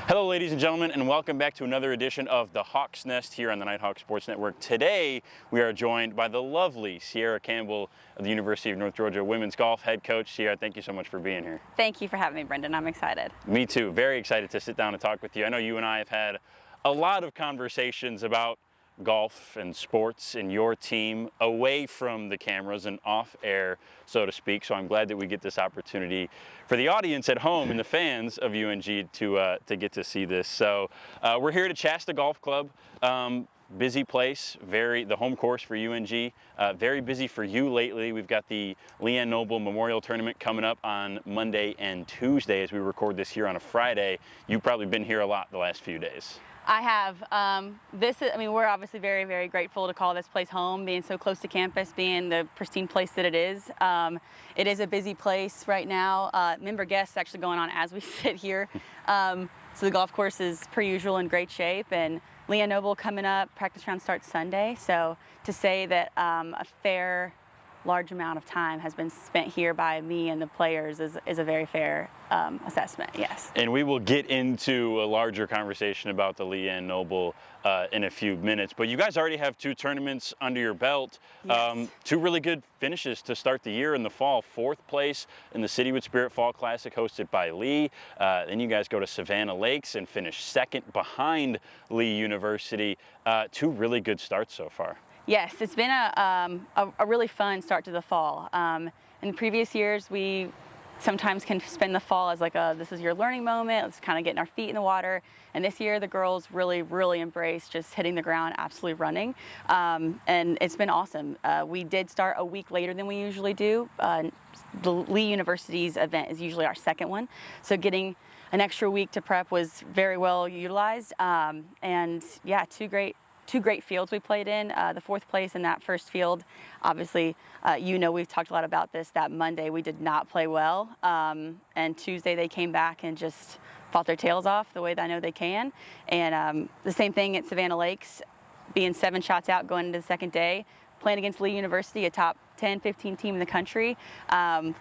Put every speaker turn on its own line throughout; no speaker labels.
Hello, ladies and gentlemen, and welcome back to another edition of the Hawk's Nest here on the Nighthawk Sports Network. Today, we are joined by the lovely Sierra Campbell of the University of North Georgia women's golf head coach. Sierra, thank you so much for being here.
Thank you for having me, Brendan. I'm excited.
Me too. Very excited to sit down and talk with you. I know you and I have had a lot of conversations about golf and sports and your team away from the cameras and off air, so to speak. So I'm glad that we get this opportunity for the audience at home and the fans of UNG to get to see this. So we're here at Shasta Golf Club. Busy place, the home course for UNG, very busy for you lately. We've got the LeeAnn Noble Memorial Tournament coming up on Monday and Tuesday as we record this here on a Friday. You've probably been here a lot the last few days.
I have. We're obviously very, very grateful to call this place home, being so close to campus, being the pristine place that it is. It is a busy place right now. Member guests actually going on as we sit here. So the golf course is per usual in great shape, and LeeAnn Noble coming up. Practice round starts Sunday. So to say that a fair, large amount of time has been spent here by me and the players is a very fair assessment, yes.
And we will get into a larger conversation about the LeeAnn Noble in a few minutes, but you guys already have two tournaments under your belt.
Yes.
Two really good finishes to start the year in the fall. 4th place in the City with Spirit Fall Classic hosted by Lee. Then you guys go to Savannah Lakes and finish 2nd behind Lee University. Two really good starts so far.
Yes, it's been a really fun start to the fall. In previous years, we sometimes can spend the fall as like this is your learning moment, let's kind of getting our feet in the water. And this year, the girls really, really embraced just hitting the ground, absolutely running. And it's been awesome. We did start a week later than we usually do. The Lee University's event is usually our 2nd one. So getting an extra week to prep was very well utilized. And yeah, two great fields we played in. The 4th place in that first field, obviously, we've talked a lot about this. That Monday we did not play well, and Tuesday they came back and just fought their tails off the way that I know they can. And the same thing at Savannah Lakes, being 7 shots out going into the 2nd day, playing against Lee University, a top 10, 15 team in the country.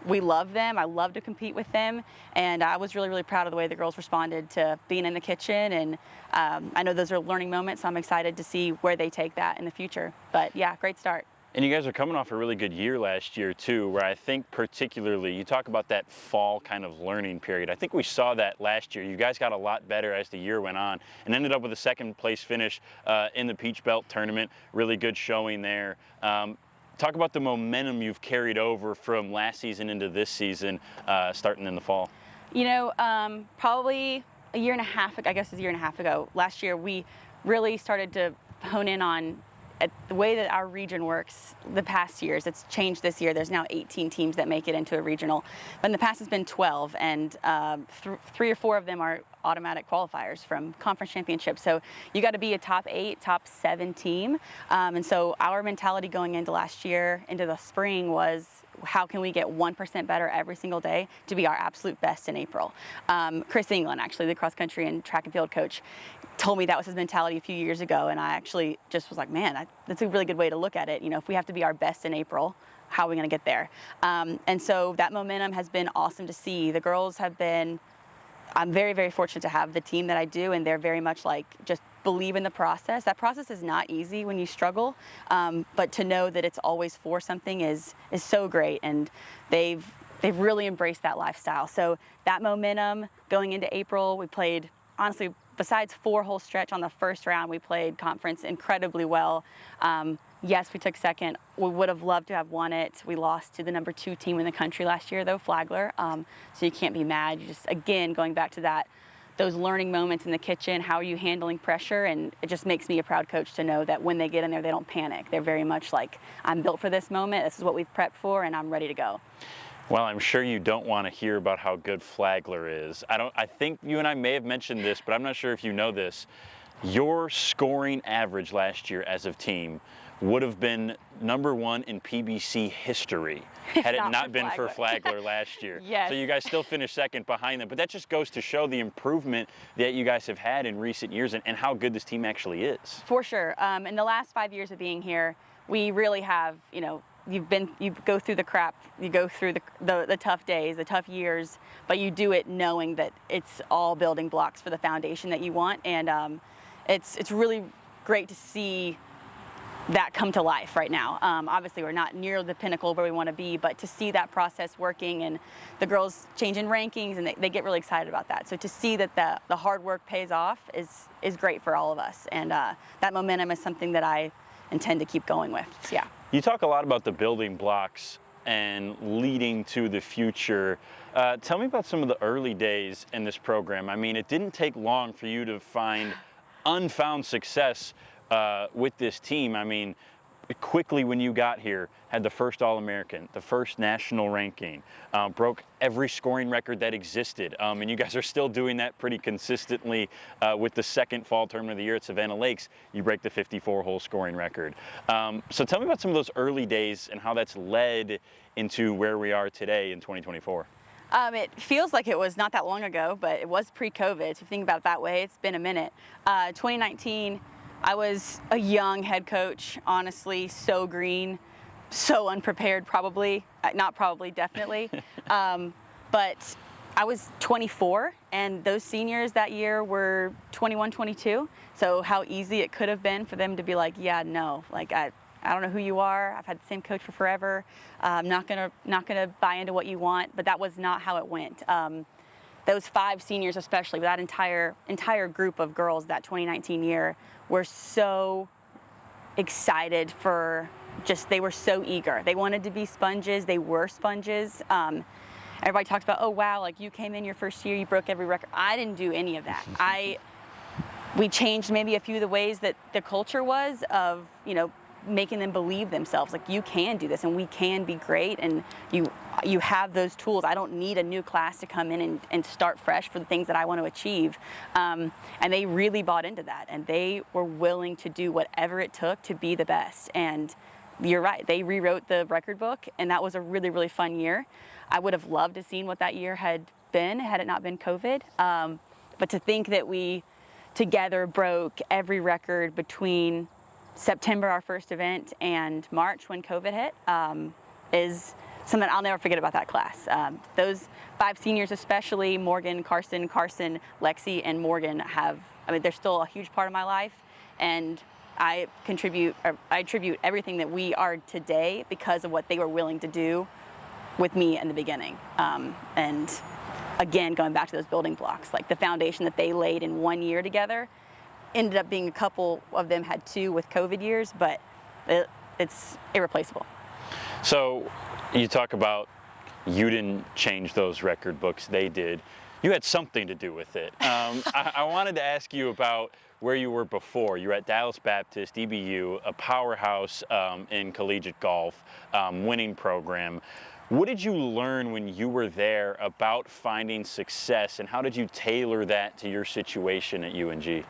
We love them. I love to compete with them. And I was really, really proud of the way the girls responded to being in the kitchen. And I know those are learning moments, so I'm excited to see where they take that in the future. But yeah, great start.
And you guys are coming off a really good year last year too, where I think particularly, you talk about that fall kind of learning period. I think we saw that last year. You guys got a lot better as the year went on and ended up with a 2nd place finish in the Peach Belt tournament. Really good showing there. Talk about the momentum you've carried over from last season into this season, starting in the fall.
Probably a year and a half ago, last year, we really started to hone in on the way that our region works the past years. It's changed this year. There's now 18 teams that make it into a regional. But in the past, it's been 12, and 3 or 4 of them are automatic qualifiers from conference championships. So you got to be a top 8, top 7 team. And so our mentality going into last year, into the spring, was how can we get 1% better every single day to be our absolute best in April. Chris England, actually, the cross country and track and field coach, told me that was his mentality a few years ago, and I actually just was like, man, that's a really good way to look at it. If we have to be our best in April, how are we going to get there? And so that momentum has been awesome to see. The girls have been, I'm very, very fortunate to have the team that I do, and they're very much like just believe in the process. That process is not easy when you struggle, but to know that it's always for something is so great, and they've really embraced that lifestyle. So that momentum going into April, we played, honestly, besides 4-hole stretch on the first round, we played conference incredibly well. Yes, we took 2nd. We would have loved to have won it. We lost to the number 2 team in the country last year, though, Flagler. So you can't be mad. You just, again, going back to that, those learning moments in the kitchen, how are you handling pressure? And it just makes me a proud coach to know that when they get in there, they don't panic. They're very much like, I'm built for this moment. This is what we've prepped for, and I'm ready to go.
Well, I'm sure you don't want to hear about how good Flagler is. I think you and I may have mentioned this, but I'm not sure if you know this. Your scoring average last year as a team would have been number 1 in PBC history had it not been for Flagler last year.
Yes.
So you guys still finished 2nd behind them, but that just goes to show the improvement that you guys have had in recent years and how good this team actually is.
For sure. In the last 5 years of being here, we really have, you go through the crap, you go through the tough days, the tough years, but you do it knowing that it's all building blocks for the foundation that you want. And it's really great to see that come to life right now. Obviously, we're not near the pinnacle where we want to be, but to see that process working and the girls changing rankings, and they get really excited about that. So to see that the hard work pays off is great for all of us. And that momentum is something that I intend to keep going with. So, yeah.
You talk a lot about the building blocks and leading to the future. Tell me about some of the early days in this program. I mean, it didn't take long for you to find unfound success with this team. I mean, quickly when you got here, had the first All-American, the first national ranking, broke every scoring record that existed. And you guys are still doing that pretty consistently with the second fall tournament of the year at Savannah Lakes. You break the 54-hole scoring record. So tell me about some of those early days and how that's led into where we are today in 2024.
It feels like it was not that long ago, but it was pre-COVID. So if you think about it that way, it's been a minute. 2019, I was a young head coach, honestly, so green, so unprepared, probably, not probably, definitely. But I was 24, and those seniors that year were 21, 22. So how easy it could have been for them to be like, yeah, no, like I don't know who you are. I've had the same coach for forever. I'm not gonna buy into what you want. But that was not how it went. Those 5 seniors, especially, that entire group of girls that 2019 year, were so excited for they were so eager. They wanted to be sponges. They were sponges. Everybody talks about, oh wow, like you came in your first year, you broke every record. I didn't do any of that. We changed maybe a few of the ways that the culture was of, making them believe themselves, like you can do this and we can be great, and you have those tools. I don't need a new class to come in and start fresh for the things that I want to achieve. And they really bought into that, and they were willing to do whatever it took to be the best. And you're right, they rewrote the record book, and that was a really, really fun year. I would have loved to have seen what that year had been had it not been COVID. But to think that we together broke every record between September, our first event, and March when COVID hit, is something I'll never forget about that class. Those 5 seniors, especially Morgan, Carson, Lexi, and Morgan they're still a huge part of my life, and I attribute everything that we are today because of what they were willing to do with me in the beginning. And again, going back to those building blocks, like the foundation that they laid in 1 year together, ended up being a couple of them had 2 with COVID years, but it's irreplaceable.
So you talk about you didn't change those record books, they did. You had something to do with it. I wanted to ask you about where you were before. You were at Dallas Baptist, EBU, a powerhouse in collegiate golf, winning program. What did you learn when you were there about finding success, and how did you tailor that to your situation at UNG?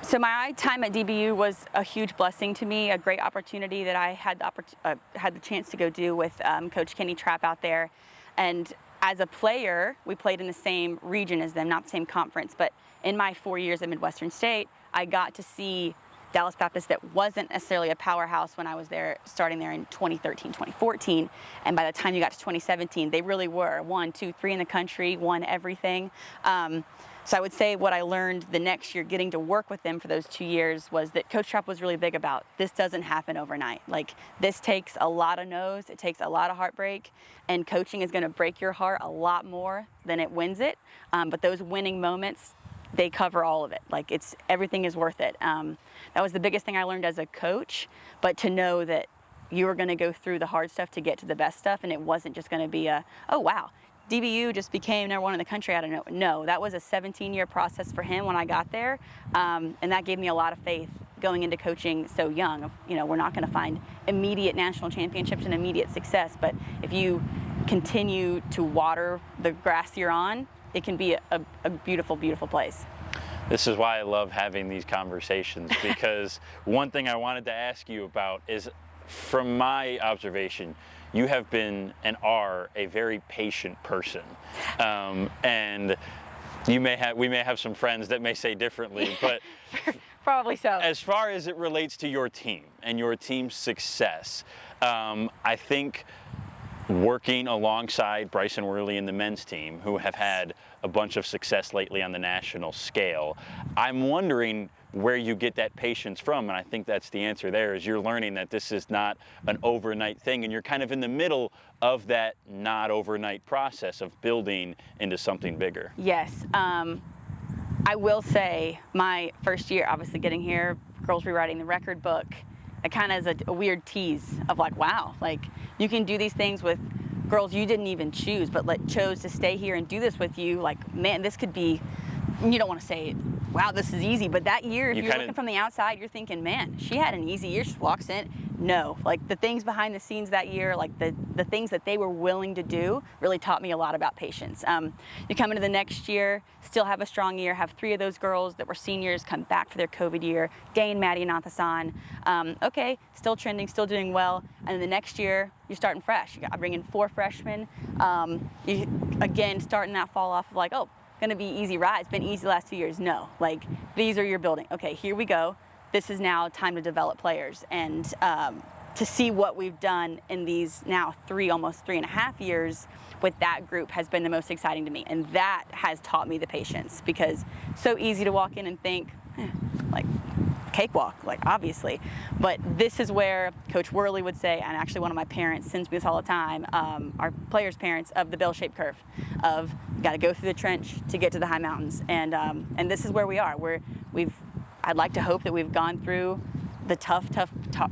So my time at DBU was a huge blessing to me, a great opportunity that I had the chance to go do with Coach Kenny Trapp out there. And as a player, we played in the same region as them, not the same conference, but in my 4 years at Midwestern State, I got to see Dallas Baptist that wasn't necessarily a powerhouse when I was there, starting there in 2013, 2014. And by the time you got to 2017, they really were 1, 2, 3 in the country, won everything. So I would say what I learned the next year getting to work with them for those 2 years was that Coach Trapp was really big about this doesn't happen overnight. Like this takes a lot of no's, it takes a lot of heartbreak, and coaching is going to break your heart a lot more than it wins it. But those winning moments, they cover all of it. Like everything is worth it. That was the biggest thing I learned as a coach, but to know that you were going to go through the hard stuff to get to the best stuff, and it wasn't just going to be oh wow, DBU just became #1 in the country out of nowhere. No, that was a 17-year process for him when I got there, and that gave me a lot of faith going into coaching so young. We're not going to find immediate national championships and immediate success, but if you continue to water the grass you're on, it can be a beautiful, beautiful place.
This is why I love having these conversations, because one thing I wanted to ask you about is, from my observation, you have been and are a very patient person, and we may have some friends that may say differently, but
probably so.
As far as it relates to your team and your team's success, I think working alongside Bryson Worley and the men's team, who have had a bunch of success lately on the national scale, I'm wondering where you get that patience from, and I think that's the answer there, is you're learning that this is not an overnight thing, and you're kind of in the middle of that not overnight process of building into something bigger.
Yes. I will say my first year, obviously getting here, girls rewriting the record book, it kind of is a weird tease of like, wow, like you can do these things with girls you didn't even choose, but like chose to stay here and do this with you. Like, man, this could be, you don't want to say, wow, this is easy, but that year, if you're looking from the outside, you're thinking, man, she had an easy year. She walks in. No, like the things behind the scenes that year, like the things that they were willing to do really taught me a lot about patience. You come into the next year, still have a strong year, have 3 of those girls that were seniors come back for their COVID year, gain Maddie and Nathasan. Okay, still trending, still doing well. And then the next year, you're starting fresh. I bring in 4 freshmen. You, again, starting that fall off of like, oh, gonna be easy ride. It's been easy the last 2 years. No, like these are your building. Okay, here we go. This is now time to develop players, and to see what we've done in these now almost 3.5 years with that group has been the most exciting to me, and that has taught me the patience, because so easy to walk in and think, like cakewalk, like obviously, but this is where Coach Worley would say, and actually one of my parents sends me this all the time, our players' parents, of the bell-shaped curve, of got to go through the trench to get to the high mountains, and this is where we are. I'd like to hope that we've gone through the tough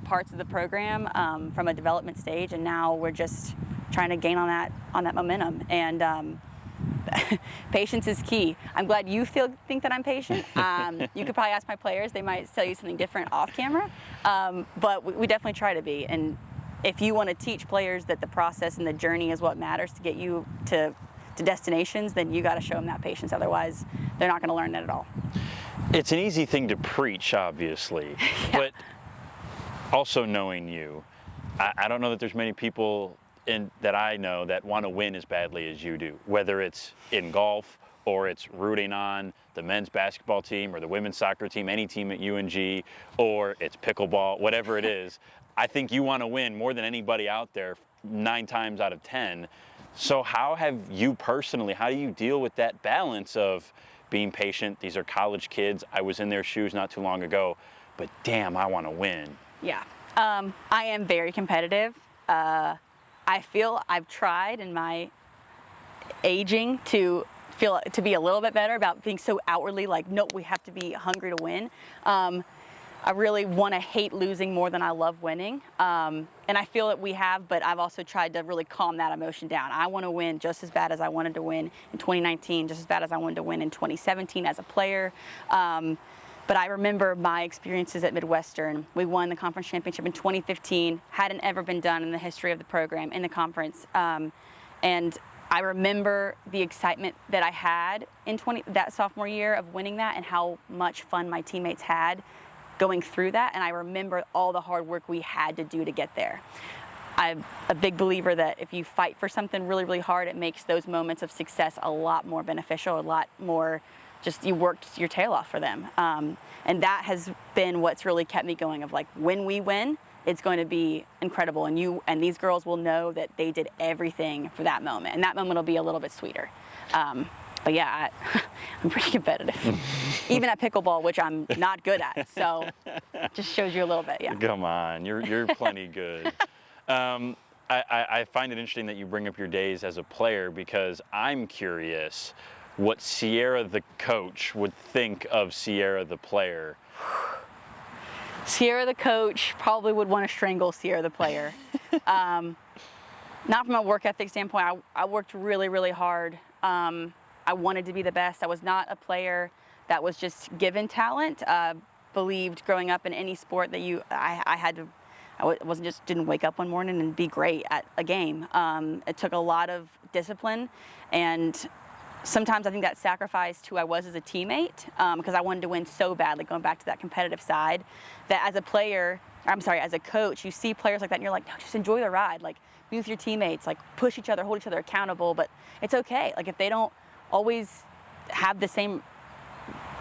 parts of the program from a development stage, and now we're just trying to gain on that momentum. And patience is key. I'm glad you think that I'm patient. You could probably ask my players; they might tell you something different off camera. But we definitely try to be. And if you want to teach players that the process and the journey is what matters to get you to destinations, then you got to show them that patience. Otherwise, they're not going to learn that at all.
It's an easy thing to preach, obviously, but also knowing you, I don't know that there's many people that I know that want to win as badly as you do, whether it's in golf or it's rooting on the men's basketball team or the women's soccer team, any team at UNG, or it's pickleball, whatever it is. I think you want to win more than anybody out there 9 times out of 10. So how have you personally, how do you deal with that balance of being patient? These are college kids. I was in their shoes not too long ago, but damn, I want to win.
Yeah, I am very competitive. I feel I've tried in my aging to be a little bit better about being so outwardly like, no, we have to be hungry to win. I really want to hate losing more than I love winning. And I feel that we have, but I've also tried to really calm that emotion down. I want to win just as bad as I wanted to win in 2019, just as bad as I wanted to win in 2017 as a player. But I remember my experiences at Midwestern. We won the conference championship in 2015, hadn't ever been done in the history of the program in the conference. And I remember the excitement that I had in that sophomore year of winning that, and how much fun my teammates had going through that. And I remember all the hard work we had to do to get there. I'm a big believer that if you fight for something really, really hard, it makes those moments of success a lot more beneficial, a lot more just you worked your tail off for them. And that has been what's really kept me going, of like, when we win, it's going to be incredible. And these girls will know that they did everything for that moment. And that moment will be a little bit sweeter. But yeah, I'm pretty competitive, even at pickleball, which I'm not good at. So just shows you a little bit, yeah.
Come on, you're plenty good. I find it interesting that you bring up your days as a player, because I'm curious what Sierra the coach would think of Sierra the player.
Sierra the coach probably would want to strangle Sierra the player. Not from a work ethic standpoint. I worked really, really hard. I wanted to be the best. I was not a player that was just given talent. Believed growing up in any sport that didn't wake up one morning and be great at a game. It took a lot of discipline, and sometimes I think that sacrificed who I was as a teammate, because I wanted to win so badly, going back to that competitive side, that as a coach, you see players like that and you're like, no, just enjoy the ride. Like, be with your teammates, like push each other, hold each other accountable, but it's okay. Like, if they don't always have the same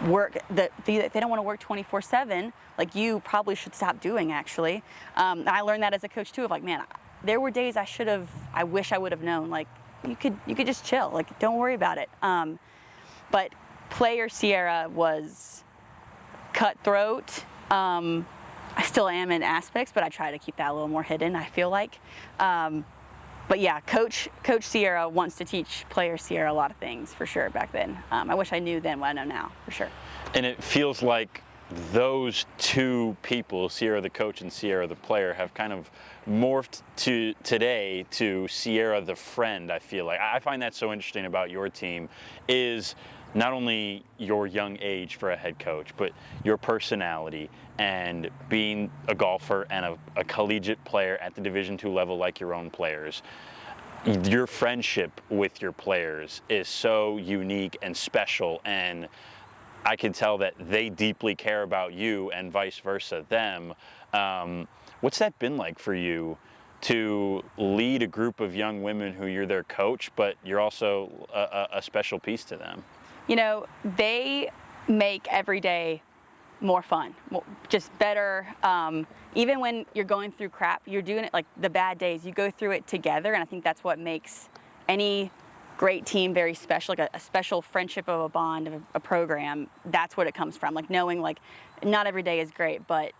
work that they don't want to work 24/7, like you probably should stop doing actually. I learned that as a coach too, of like, man, there were days I wish I would have known, like you could just chill, like don't worry about it. But player Sierra was cutthroat. I still am in aspects, but I try to keep that a little more hidden, I feel like. But yeah, Coach Sierra wants to teach player Sierra a lot of things for sure back then. I wish I knew then what I know now, for sure.
And it feels like those two people, Sierra the coach and Sierra the player, have kind of morphed to today to Sierra the friend, I feel like. I find that so interesting about your team is not only your young age for a head coach, but your personality and being a golfer and a collegiate player at the Division II level like your own players. Your friendship with your players is so unique and special, and I can tell that they deeply care about you and vice versa them. What's that been like for you to lead a group of young women who you're their coach, but you're also a special piece to them?
You know, they make every day more fun, just better. Even when you're going through crap, you're doing it, like the bad days, you go through it together, and I think that's what makes any great team very special, like a special friendship of a bond of a program. That's what it comes from, like knowing like not every day is great, but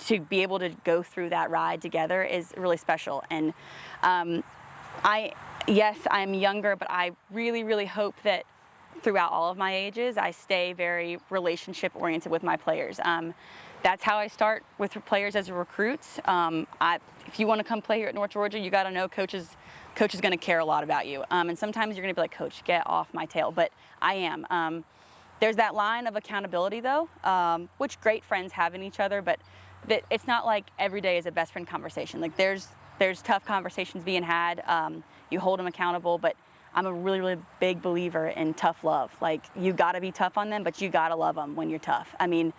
to be able to go through that ride together is really special. And yes, I'm younger, but I really, really hope that throughout all of my ages, I stay very relationship oriented with my players. That's how I start with players as recruits. If you want to come play here at North Georgia, you got to know coach is going to care a lot about you. And sometimes you're going to be like, coach, get off my tail. But I am. There's that line of accountability though, which great friends have in each other, but it's not like every day is a best friend conversation. Like there's tough conversations being had. You hold them accountable, but I'm a really, really big believer in tough love. Like you gotta be tough on them, but you gotta love them when you're tough. I mean,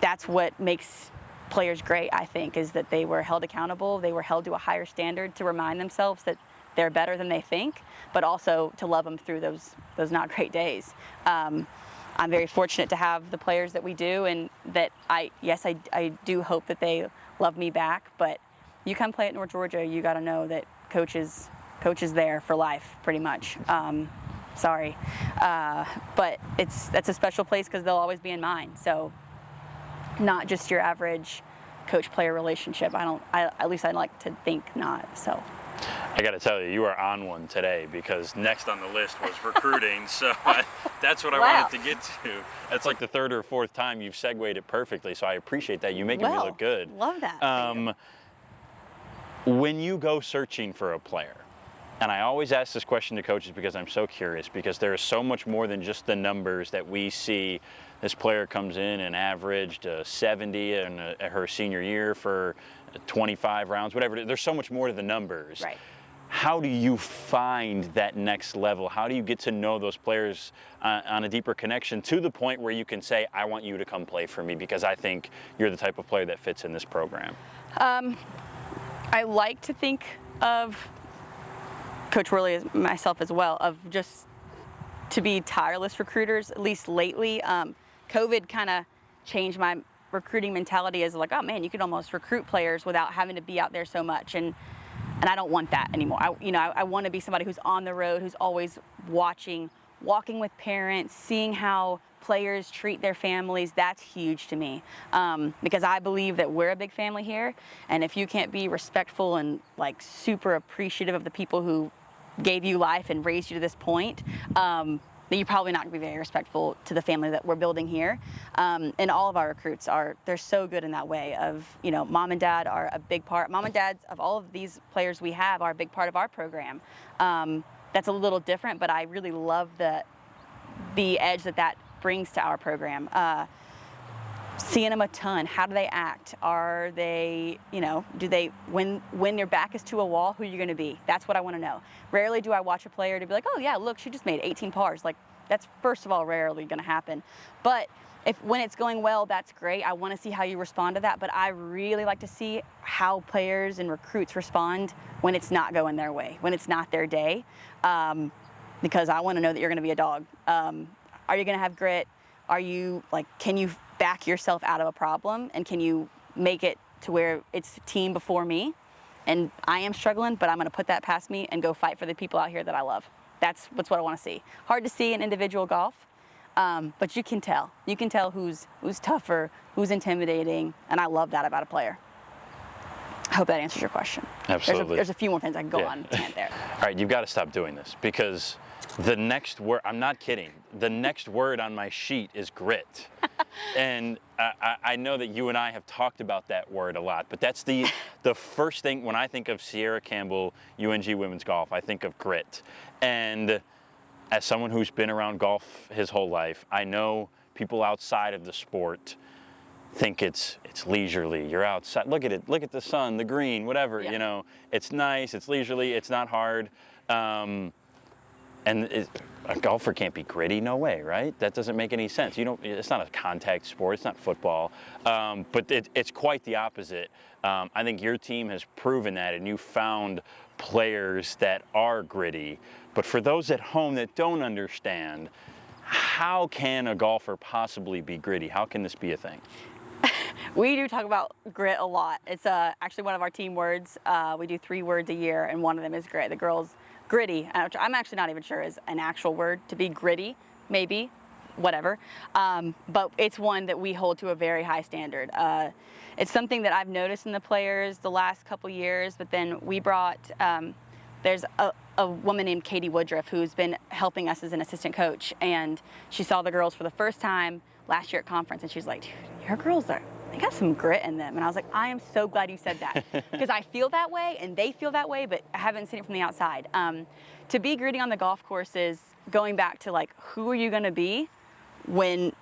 that's what makes players great, I think, is that they were held accountable. They were held to a higher standard to remind themselves that they're better than they think, but also to love them through those not great days. I'm very fortunate to have the players that we do, and that I do hope that they love me back, but you come play at North Georgia, you gotta know that coach is there for life, pretty much. Sorry, but that's a special place because they'll always be in mine. So, not just your average coach-player relationship. At least I'd like to think not. So.
I got to tell you, you are on one today, because next on the list was recruiting. So that's what I wanted to get to. That's like the third or fourth time you've segued it perfectly. So I appreciate that. You make me look good.
Love that.
When you go searching for a player, and I always ask this question to coaches because I'm so curious, because there is so much more than just the numbers that we see. This player comes in and averaged 70 in her senior year for 25 rounds, whatever. There's so much more to the numbers.
Right.
How do you find that next level? How do you get to know those players on a deeper connection to the point where you can say, I want you to come play for me because I think you're the type of player that fits in this program?
I like to think of Coach Worley as myself as well, of just to be tireless recruiters, at least lately. COVID kind of changed my recruiting mentality as like, oh man, you could almost recruit players without having to be out there so much. And I don't want that anymore. I want to be somebody who's on the road, who's always watching, walking with parents, seeing how players treat their families. That's huge to me, because I believe that we're a big family here. And if you can't be respectful and like super appreciative of the people who gave you life and raised you to this point, then you're probably not going to be very respectful to the family that we're building here. And all of our recruits they're so good in that way of, mom and dad are a big part. Mom and dads of all of these players we have are a big part of our program. That's a little different, but I really love the edge that brings to our program. Seeing them a ton. How do they act? Are they, do they, when their back is to a wall, who are you going to be? That's what I want to know. Rarely do I watch a player to be like, oh yeah, look, she just made 18 pars. Like, that's first of all rarely going to happen. But when it's going well, that's great. I want to see how you respond to that. But I really like to see how players and recruits respond when it's not going their way, when it's not their day, because I want to know that you're going to be a dog. Are you going to have grit? Are you like, can you back yourself out of a problem, and can you make it to where it's team before me? And I am struggling, but I'm going to put that past me and go fight for the people out here that I love. That's what I want to see. Hard to see in individual golf, but you can tell. You can tell who's tougher, who's intimidating, and I love that about a player. I hope that answers your question.
Absolutely.
There's a few more things I can go on tangent there.
All right, you've got to stop doing this, because the next word, I'm not kidding, the next word on my sheet is grit. And I know that you and I have talked about that word a lot, but that's the first thing when I think of Sierra Campbell, UNG women's golf, I think of grit. And as someone who's been around golf his whole life, I know people outside of the sport think it's leisurely. You're outside, look at it, look at the sun, the green, whatever, you know, it's nice, it's leisurely, it's not hard. And a golfer can't be gritty, no way, right? That doesn't make any sense. It's not a contact sport, it's not football, but it's quite the opposite. I think your team has proven that, and you found players that are gritty. But for those at home that don't understand, how can a golfer possibly be gritty? How can this be a thing?
We do talk about grit a lot. It's actually one of our team words. We do 3 words a year, and one of them is grit. The girls, gritty, I'm actually not even sure is an actual word. To be gritty, maybe, whatever. But it's one that we hold to a very high standard. It's something that I've noticed in the players the last couple years, but then we brought, there's a woman named Katie Woodruff who's been helping us as an assistant coach, and she saw the girls for the first time last year at conference, and she's like, dude, your girls they got some grit in them. And I was like, I am so glad you said that, because I feel that way and they feel that way, but I haven't seen it from the outside. To be gritty on the golf course is going back to like, who are you going to be when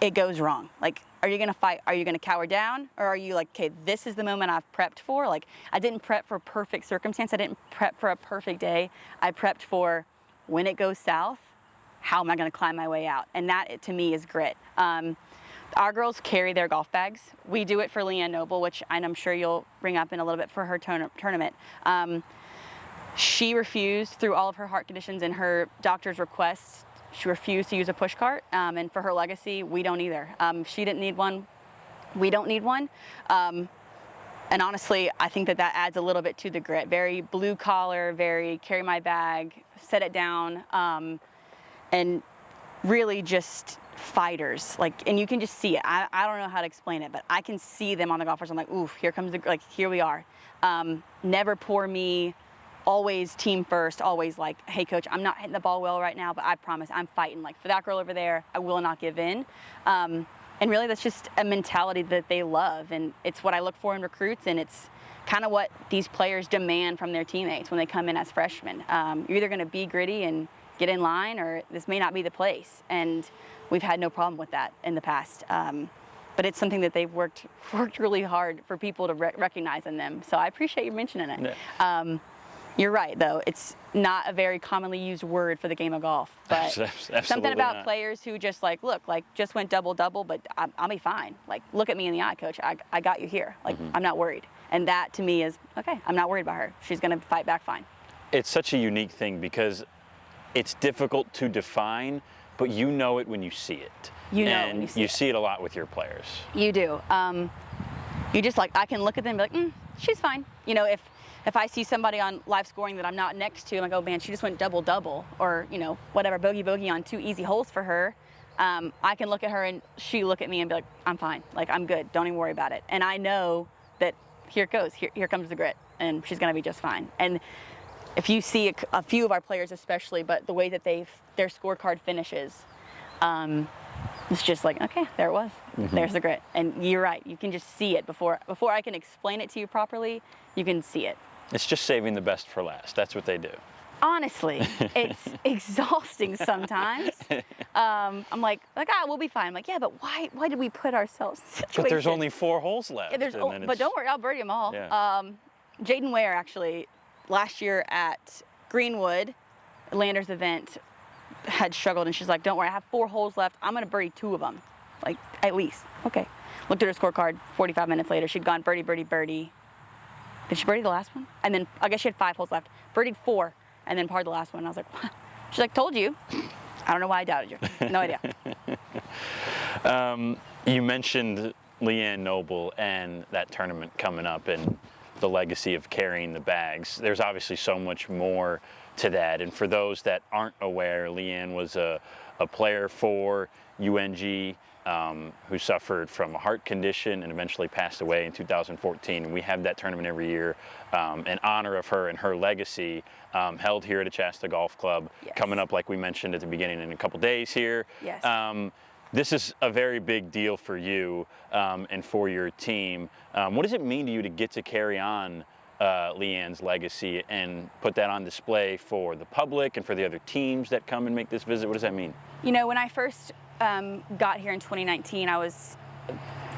it goes wrong? Like, are you going to fight? Are you going to cower down? Or are you like, okay, this is the moment I've prepped for? Like, I didn't prep for perfect circumstance. I didn't prep for a perfect day. I prepped for when it goes south, how am I going to climb my way out? And that, to me, is grit. Our girls carry their golf bags. We do it for LeeAnn Noble, which I'm sure you'll bring up in a little bit for her tournament. She refused, through all of her heart conditions and her doctor's requests, she refused to use a push cart. And for her legacy, we don't either. She didn't need one. We don't need one. And honestly, I think that adds a little bit to the grit. Very blue collar, very carry my bag, set it down, and really just fighters. Like, and you can just see it. I don't know how to explain it, but I can see them on the golf course. I'm like, oof, here comes here we are. Never poor me, always team first, always like, hey coach, I'm not hitting the ball well right now, but I promise I'm fighting. Like, for that girl over there, I will not give in. And really that's just a mentality that they love, and it's what I look for in recruits, and it's kind of what these players demand from their teammates when they come in as freshmen. You're either going to be gritty and get in line, or this may not be the place. And we've had no problem with that in the past. But it's something that they've worked really hard for people to recognize in them. So I appreciate you mentioning it. Yeah. You're right, though. It's not a very commonly used word for the game of golf. But something about players who just like, look, like just went double-double, but I'll be fine. Like, look at me in the eye, coach. I got you here. Like, I'm not worried. And that, to me, is, okay, I'm not worried about her. She's going to fight back fine. It's
such a unique thing, because it's difficult to define, but you know it when you see it.
You know,
and you see it a lot with your players.
You do. You just like, I can look at them and be like, she's fine. You know, if I see somebody on live scoring that I'm not next to, I'm like, oh man, she just went double-double, or, you know, whatever, bogey on 2 easy holes for her. I can look at her and she look at me and be like, I'm fine. Like, I'm good. Don't even worry about it. And I know that here it goes. Here comes the grit, and she's going to be just fine. And if you see a few of our players especially, but the way that their scorecard finishes, it's just like, okay, there it was. There's the grit. And you're right. You can just see it before I can explain it to you properly. You can see it.
It's just saving the best for last. That's what they do.
Honestly, it's exhausting sometimes. I'm like, we'll be fine. I'm like, yeah, but why did we put ourselves in a situation?
But there's only 4 holes left.
Yeah, but don't worry, I'll birdie them all. Yeah. Jaden Ware, actually, last year at Greenwood, Landers event, had struggled, and she's like, don't worry, I have 4 holes left. I'm going to birdie 2 of them, like, at least. Okay. Looked at her scorecard 45 minutes later. She'd gone birdie, birdie, birdie. Did she birdie the last one? And then I guess she had 5 holes left. Birdied 4, and then parred the last one. And I was like, what? She's like, told you. I don't know why I doubted you. No idea.
You mentioned LeeAnn Noble and that tournament coming up and the legacy of carrying the bags. There's obviously so much more to that. And for those that aren't aware, LeeAnn was a player for UNG who suffered from a heart condition and eventually passed away in 2014. And we have that tournament every year in honor of her and her legacy, held here at Achasta Golf Club,
Yes.
coming up, like we mentioned at the beginning, in a couple days here.
Yes.
This is a very big deal for you and for your team. What does it mean to you to get to carry on LeeAnn's legacy and put that on display for the public and for the other teams that come and make this visit? What does that mean?
You know, when I first got here in 2019, I was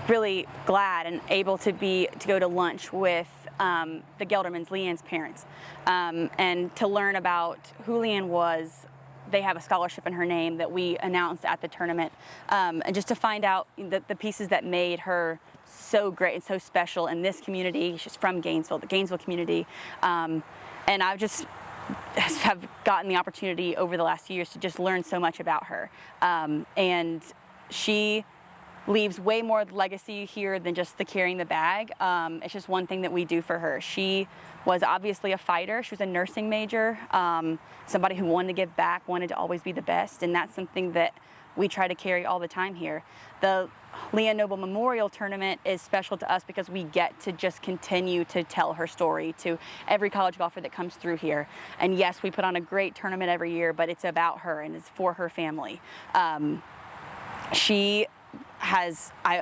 really glad and able to go to lunch with the Geldermans, LeeAnn's parents, and to learn about who LeeAnn was. They have a scholarship in her name that we announced at the tournament, and just to find out the pieces that made her so great and so special in this community. She's from Gainesville, the Gainesville community, and I just have gotten the opportunity over the last few years to just learn so much about her, and she leaves way more legacy here than just the carrying the bag. It's just one thing that we do for her. She was obviously a fighter. She was a nursing major, somebody who wanted to give back, wanted to always be the best, and that's something that we try to carry all the time here. The LeeAnn Noble Memorial Tournament is special to us because we get to just continue to tell her story to every college golfer that comes through here. And yes, we put on a great tournament every year, but it's about her and it's for her family. I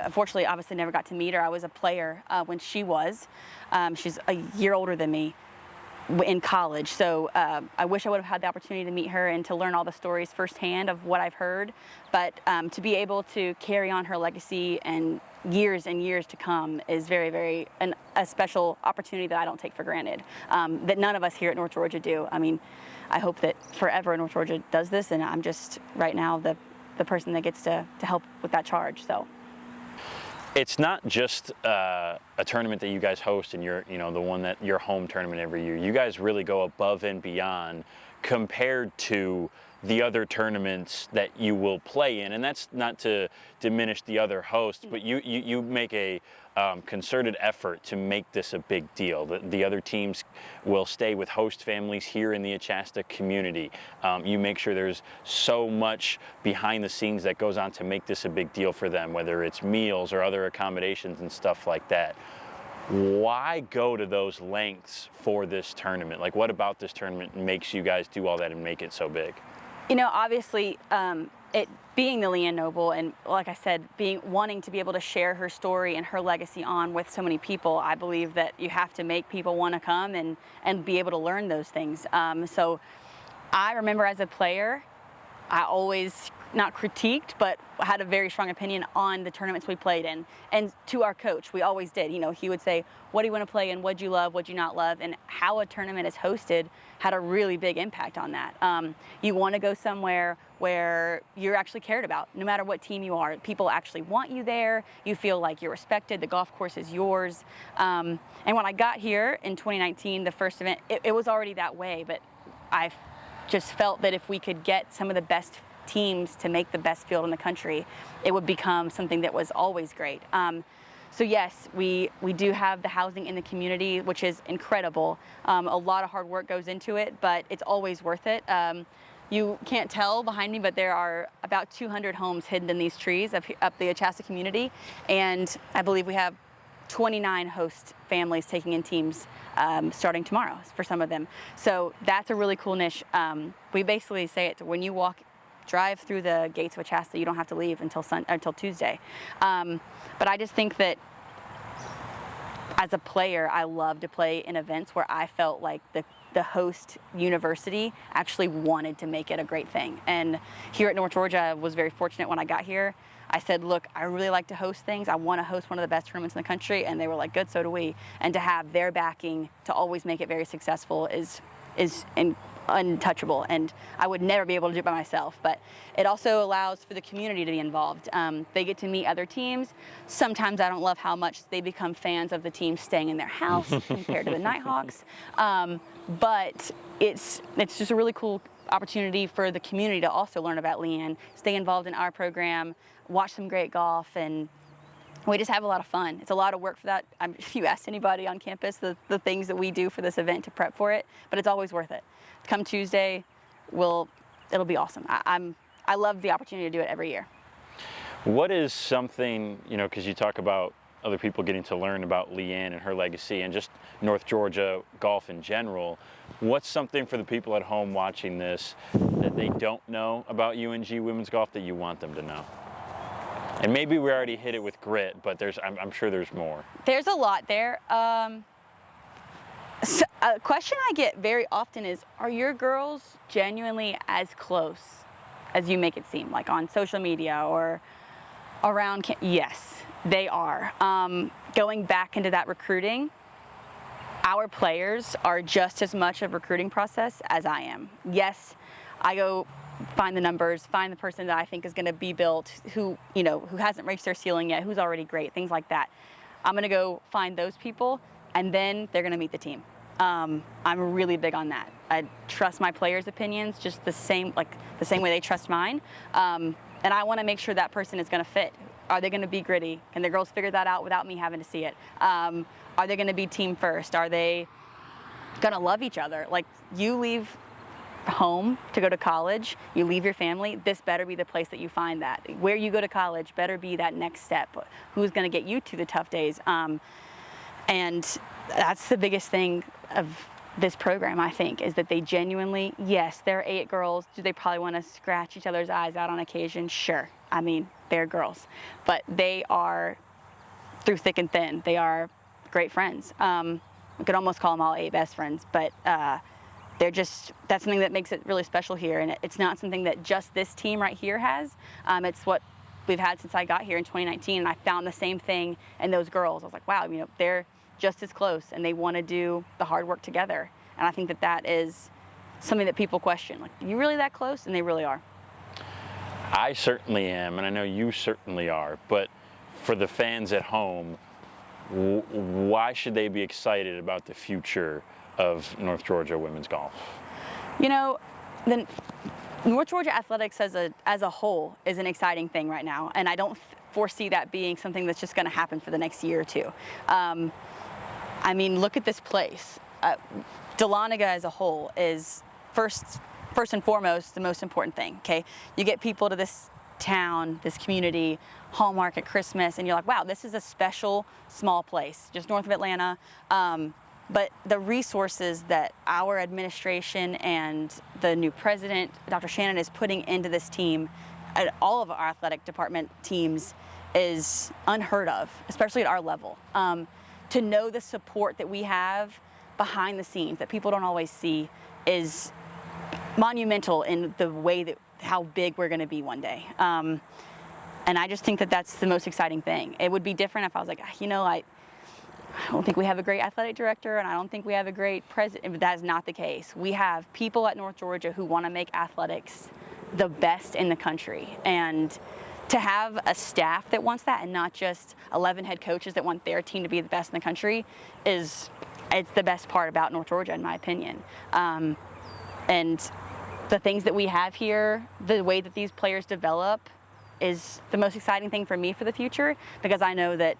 unfortunately obviously never got to meet her. I was a player when she was. She's a year older than me in college, so I wish I would have had the opportunity to meet her and to learn all the stories firsthand of what I've heard. But to be able to carry on her legacy and years to come is very, very a special opportunity that I don't take for granted, that none of us here at North Georgia do. I mean, I hope that forever North Georgia does this, and I'm just right now the person that gets to help with that charge. So
it's not just a tournament that you guys host and your home tournament every year. You guys really go above and beyond compared to the other tournaments that you will play in, and that's not to diminish the other hosts, but you make a concerted effort to make this a big deal. The other teams will stay with host families here in the Achasta community. You make sure there's so much behind the scenes that goes on to make this a big deal for them, whether it's meals or other accommodations and stuff like that. Why go to those lengths for this tournament? Like, what about this tournament makes you guys do all that and make it so big?
You know, obviously, it being the LeeAnn Noble, and like I said, wanting to be able to share her story and her legacy on with so many people, I believe that you have to make people want to come and be able to learn those things. So I remember as a player, I always not critiqued, but had a very strong opinion on the tournaments we played in. And to our coach, we always did. You know, he would say, what do you want to play in? What'd you love? What'd you not love? And how a tournament is hosted had a really big impact on that. You want to go somewhere where you're actually cared about, no matter what team you are. People actually want you there. You feel like you're respected. The golf course is yours. And when I got here in 2019, the first event, it was already that way, but I just felt that if we could get some of the best teams to make the best field in the country, it would become something that was always great. So yes, we do have the housing in the community, which is incredible. A lot of hard work goes into it, but it's always worth it. You can't tell behind me, but there are about 200 homes hidden in these trees up the Achasta community, and I believe we have 29 host families taking in teams starting tomorrow for some of them. So that's a really cool niche. We basically say it, when you drive through the gates of Achasta, you don't have to leave until Tuesday. But I just think that as a player, I love to play in events where I felt like the host university actually wanted to make it a great thing. And here at North Georgia, I was very fortunate when I got here. I said, look, I really like to host things. I want to host one of the best tournaments in the country. And they were like, good, so do we. And to have their backing to always make it very successful is untouchable, and I would never be able to do it by myself. But it also allows for the community to be involved. They get to meet other teams. Sometimes I don't love how much they become fans of the team staying in their house compared to the Nighthawks. But it's just a really cool opportunity for the community to also learn about LeeAnn, stay involved in our program, watch some great golf, and we just have a lot of fun. It's a lot of work for that. If you ask anybody on campus the things that we do for this event to prep for it, but it's always worth it. Come Tuesday, it'll be awesome. I love the opportunity to do it every year.
What is something, because you talk about other people getting to learn about LeeAnn and her legacy and just North Georgia golf in general, what's something for the people at home watching this that they don't know about UNG women's golf that you want them to know? And maybe we already hit it with grit, but I'm sure there's more.
There's a lot there. So a question I get very often is, are your girls genuinely as close as you make it seem, like on social media or around? Yes, they are. Going back into that recruiting, our players are just as much of a recruiting process as I am. Yes, I go find the numbers, find the person that I think is going to be built, who hasn't reached their ceiling yet, who's already great, things like that. I'm going to go find those people, and then they're going to meet the team. I'm really big on that. I trust my players' opinions just the same way they trust mine. And I want to make sure that person is going to fit. Are they going to be gritty? Can the girls figure that out without me having to see it? Are they going to be team first? Are they going to love each other? Like, you leave home to go to college, you leave your family, this better be the place that you find that. Where you go to college better be that next step. Who's going to get you to the tough days? And that's the biggest thing of this program, I think, is that they genuinely, yes, they're 8 girls. Do they probably want to scratch each other's eyes out on occasion? Sure. I mean, they're girls. But they are, through thick and thin, they are great friends. We could almost call them all 8 best friends, but that's something that makes it really special here. And it's not something that just this team right here has. It's what we've had since I got here in 2019. And I found the same thing in those girls. I was like, wow, they're just as close and they want to do the hard work together. And I think that is something that people question. Like, are you really that close? And they really are.
I certainly am, and I know you certainly are. But for the fans at home, why should they be excited about the future of North Georgia women's golf?
The North Georgia athletics as a whole is an exciting thing right now, and I don't foresee that being something that's just going to happen for the next year or two. I mean, look at this place. Dahlonega as a whole is first and foremost the most important thing. Okay, you get people to this town, this community, Hallmark at Christmas, and you're like, wow, this is a special small place just north of Atlanta. But the resources that our administration and the new president, Dr. Shannon, is putting into this team, at all of our athletic department teams, is unheard of, especially at our level. To know the support that we have behind the scenes that people don't always see is monumental in the way that how big we're going to be one day. And I just think that that's the most exciting thing. It would be different if I was like, I don't think we have a great athletic director, and I don't think we have a great president, but that is not the case. We have people at North Georgia who want to make athletics the best in the country. And to have a staff that wants that and not just 11 head coaches that want their team to be the best in the country it's the best part about North Georgia, in my opinion. And the things that we have here, the way that these players develop, is the most exciting thing for me for the future, because I know that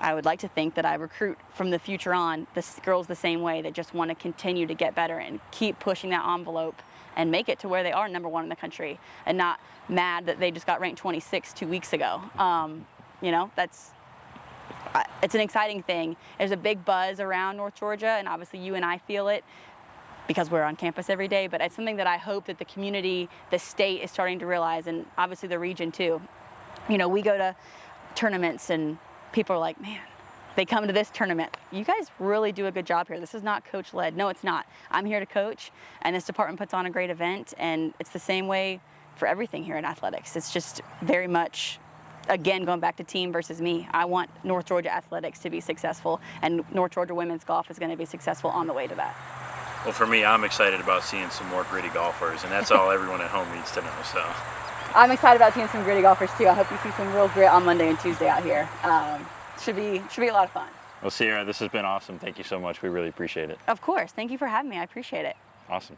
I would like to think that I recruit from the future on the girls the same way, that just want to continue to get better and keep pushing that envelope and make it to where they are number 1 in the country, and not mad that they just got ranked 26 2 weeks ago. It's an exciting thing. There's a big buzz around North Georgia, and obviously you and I feel it because we're on campus every day, but it's something that I hope that the community, the state is starting to realize, and obviously the region too. We go to tournaments and people are like, man, they come to this tournament, you guys really do a good job here. This is not coach-led. No, it's not. I'm here to coach, and this department puts on a great event, and it's the same way for everything here in athletics. It's just very much, again, going back to team versus me. I want North Georgia athletics to be successful, and North Georgia women's golf is going to be successful on the way to that.
Well, for me, I'm excited about seeing some more gritty golfers, and that's all everyone at home needs to know. So
I'm excited about seeing some gritty golfers too. I hope you see some real grit on Monday and Tuesday out here. Should be a lot of fun.
Well, Sierra, this has been awesome. Thank you so much. We really appreciate it.
Of course. Thank you for having me. I appreciate it.
Awesome.